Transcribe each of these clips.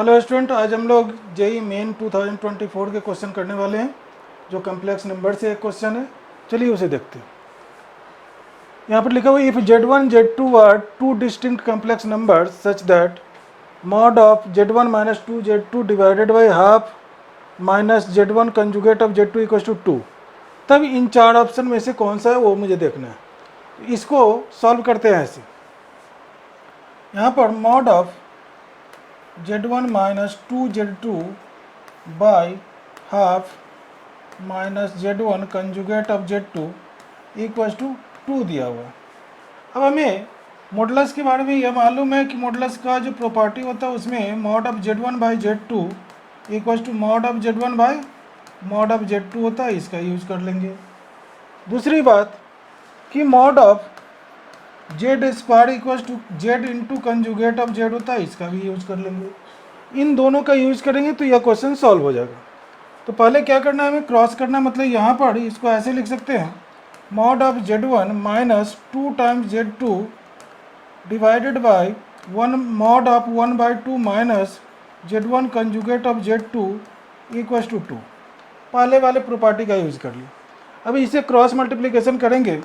Hello student, आज हम लोग जेई मेन 2024 के क्वेश्चन करने वाले हैं जो कम्प्लेक्स नंबर से एक क्वेश्चन है। चलिए उसे देखते हैं। यहाँ पर लिखा हुआ if z1 z2 are two distinct complex number such that mod of z1 minus 2 z2 divided by half minus z1 conjugate of z2 equal to 2, तब इन चार ऑप्शन में से कौन सा है वो मुझे देखना है। इसको सॉल्व करते हैं ऐसे। यहाँ पर mod of z1 minus 2 z2 by half minus z1 conjugate of z2 equals to 2 दिया हुआ है। अब हमें मॉडुलस के बारे में यह मालूम है कि मॉडुलस का जो प्रॉपर्टी होता है उसमें mod of z1 by z2 equals to mod of z1 by mod of z2 होता है, इसका यूज कर लेंगे। दूसरी बात कि mod of z square equals to z into conjugate of z होता है, इसका भी यूज कर लेंगे। इन दोनों का यूज करेंगे तो यह क्वेश्चन सॉल्व हो जाएगा। तो पहले क्या करना है, हमें क्रॉस करना है। मतलब यहाँ पर इसको ऐसे लिख सकते हैं mod of z1 minus 2 times z2 divided by 1 mod of 1/2 minus z1 conjugate of z2 equals to 2। पहले वाले प्रॉपर्टी का यूज कर लिया। अभी इसे क्रॉस मल्टीप्लिकेशन करेंगे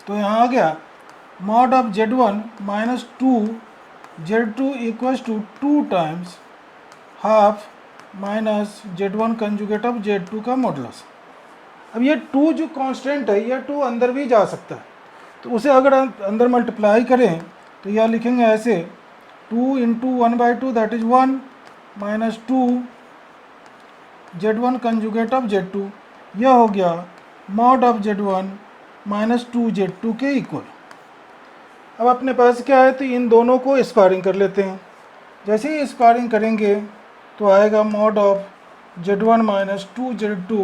तो यहाँ आ गया mod of z1 minus 2 z2 equals to 2 times half minus z1 conjugate of z2 का मॉडुलस। अब ये 2 जो कांस्टेंट है, ये 2 अंदर भी जा सकता है, तो उसे अगर अंदर मल्टीप्लाई करें तो यह लिखेंगे ऐसे 2 into 1/2 that is 1 minus 2 z1 conjugate of z2, यह हो गया mod of z1 minus 2 z2 के इक्वल। अब अपने पास क्या है, तो इन दोनों को स्क्वायरिंग कर लेते हैं। जैसे ही स्क्वायरिंग करेंगे तो आएगा mod of z1 minus 2 z2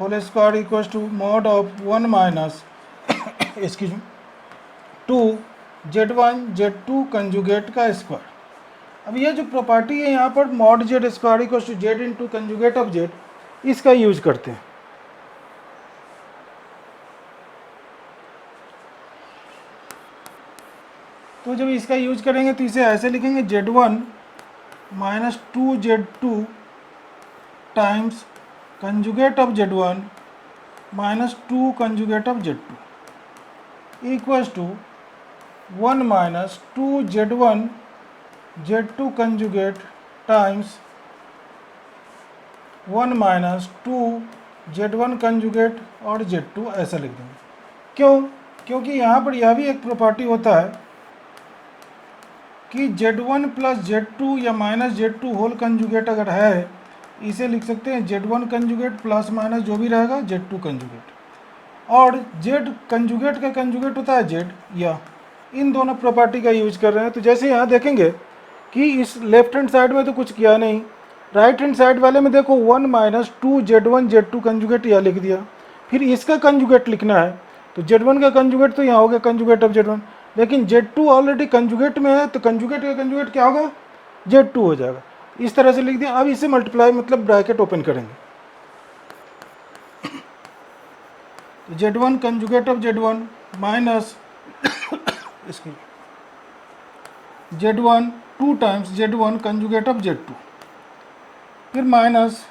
whole square equals to mod of 1 minus excuse me 2 z1 z2 conjugate का स्क्वायर। अब ये जो प्रॉपर्टी है यहाँ पर mod z square equals to z into conjugate of z, इसका यूज करते हैं। तो जब इसका यूज करेंगे तो इसे ऐसे लिखेंगे z1 minus 2 z2 times conjugate of z1 minus 2 conjugate of z2 equals to 1 minus 2 z1 z2 conjugate times 1 minus 2 z1 conjugate और z2 ऐसा लिख देंगे। क्यों? क्योंकि यहाँ पर यह भी एक प्रॉपर्टी होता है कि z1 प्लस z2 या माइनस z2 होल कंजुगेट अगर है, इसे लिख सकते हैं z1 कंजुगेट प्लस माइनस जो भी रहेगा z2 कंजुगेट, और z कंजुगेट का कंजुगेट होता है z, या इन दोनों प्रॉपर्टी का यूज कर रहे हैं। तो जैसे यहाँ देखेंगे कि इस लेफ्ट हैंड साइड में तो कुछ किया नहीं, राइट हैंड साइड वाले में देखो 1 माइनस 2 z1 z2 कंजुगेट यह लिख दिया। फिर इसका कंजुगेट लिखना है तो z1 का कंजुगेट तो यहाँ हो गया कंजुगेट ऑफ z1, लेकिन z2 ऑलरेडी कंजुगेट में है तो कंजुगेट का कंजुगेट क्या होगा, z2 हो जाएगा। इस तरह से लिख दिया। अब इसे मल्टीप्लाई मतलब ब्रैकेट ओपन करेंगे तो z1 conjugate of z1 minus इसकी z1 2 times z1 conjugate of z2, फिर minus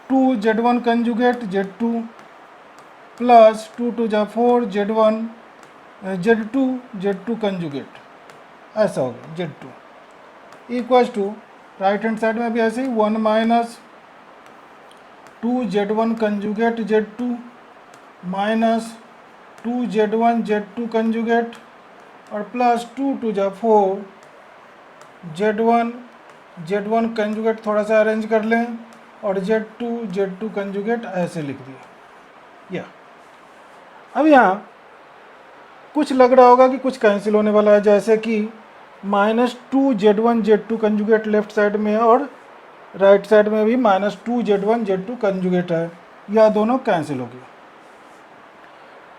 2 z1 conjugate z2 plus 2 टू जा 4 z1 z2 कंजुगेट, ऐसा हो गया z2 equals to right hand side में भी ऐसे ही 1 minus 2 z1 conjugate z2 minus 2 z1 z2 conjugate और प्लस 2 टू जा 4 z1 कंजुगेट, थोड़ा सा अरेंज कर लें, और z2 कंजुगेट ऐसे लिख दिया। या अब यहाँ कुछ लग रहा होगा कि कुछ कैंसिल होने वाला है, जैसे कि minus 2 z1 z2 conjugate left side में है और राइट साइड में भी माइनस 2 z1 z2 कंजुगेट है, यह दोनों कैंसिल हो गया।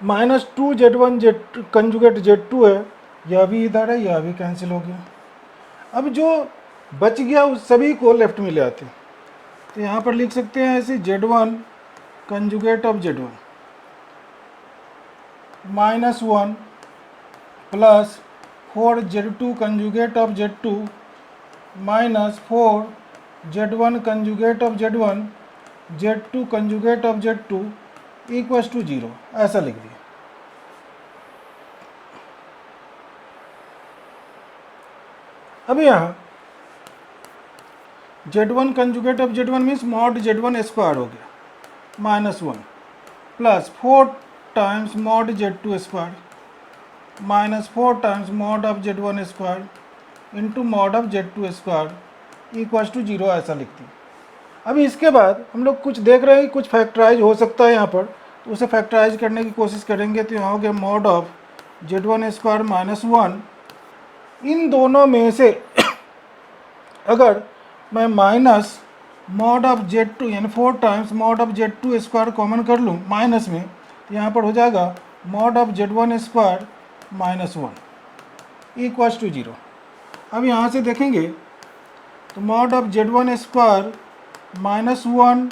Minus 2 z1 z2 conjugate z2 है, यह भी इधर है, यह भी कैंसिल हो गया। अब जो बच गया उस सभी को लेफ्ट में ले आते हैं, तो यहाँ पर लिख सकते हैं ऐसे z1 conjugate of z1 minus 1 plus 4 z2 conjugate of z2 minus 4 Z1 conjugate of Z1 Z2 conjugate of Z2 equals to 0, ऐसा लिख दिया। अब यहाँ Z1 conjugate of Z1 means mod Z1 square हो गया minus 1 plus 4 times mod Z2 square minus 4 times mod of Z1 square into mod of Z2 square equals to 0, ऐसा लिखती है। अभी इसके बाद हम लोग कुछ देख रहे हैं कि कुछ फैक्टराइज हो सकता है यहाँ पर, तो उसे फैक्टराइज करने की कोशिश करेंगे। तो यहाँ हो गया mod of Z1 square minus 1। इन दोनों में से अगर मैं माइनस मॉड ऑफ Z2 यानी 4 times mod of Z2 square common कर लूँ माइनस में, तो यहाँ पर हो जाएगा mod of Z1 square minus 1 equals to 0। अब यहाँ से देखेंगे तो mod of Z1 square minus 1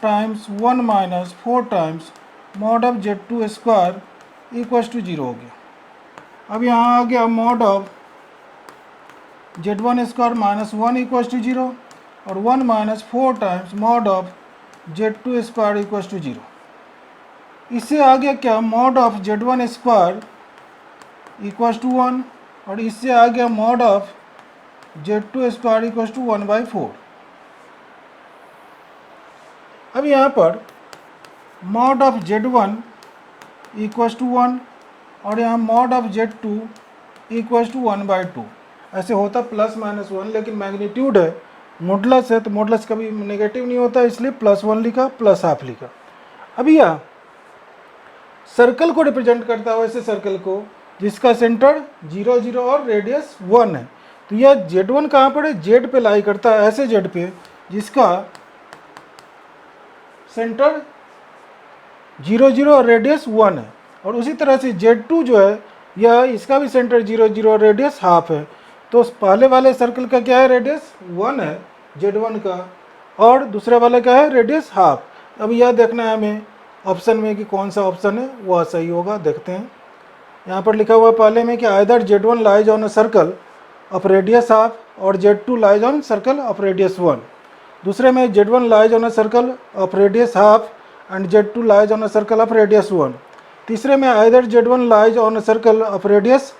times 1 minus 4 times mod of Z2 square equals to 0 हो गया। अब यहाँ आ गया mod of Z1 square minus 1 equals to 0 और 1 minus 4 times mod of Z2 square equals to 0। इससे आ गया क्या, mod of Z1 square equals to 1 और इससे आ गया mod of Z2 square equals to 1/4। अब यहाँ पर mod of Z1 equals to 1 और यहाँ mod of Z2 equals to 1/2, ऐसे होता प्लस माइनस 1, लेकिन मैग्नीट्यूड है, मॉडुलस है, तो मॉडुलस कभी नेगेटिव नहीं होता, इसलिए +1 लिखा, +½ लिखा। अभी यह सर्कल को रिप्रेजेंट करता है, वैसे सर्कल को जिसका सेंटर 0 0 और रेडियस 1 है। तो यह Z1 कहाँ पर है, Z पे लाई करता है, ऐसे Z पे जिसका सेंटर 0 0 और रेडियस 1 है। और उसी तरह से Z2 जो है यह इसका भी सेंटर 0 0 और रेडियस ½ है। तो पहले वाले सर्कल का क्या है, रेडियस 1 है Z1 का, और दूसरे वाले का है रेडियस ½ अब यह देखना है हमें ऑप्शन में कि कौन सा ऑप्शन है वह सही होगा। देखते हैं, यहाँ पर लिखा हुआ है पहले में कि either Z1 lies on a circle of radius ½ और Z2 lies on circle of radius 1। दूसरे में Z1 lies on a circle of radius ½ and Z2 lies on a circle of radius 1। तीसरे में either Z1 lies on a circle of radius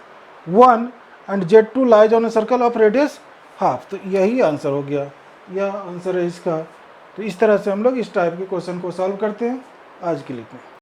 1 and Z2 lies on a circle of radius ½ तो यही answer हो गया, यह answer है इसका। तो इस तरह से हम लोग इस टाइप के क्वेश्चन को सॉल्व करते हैं। आज के लिए इतना।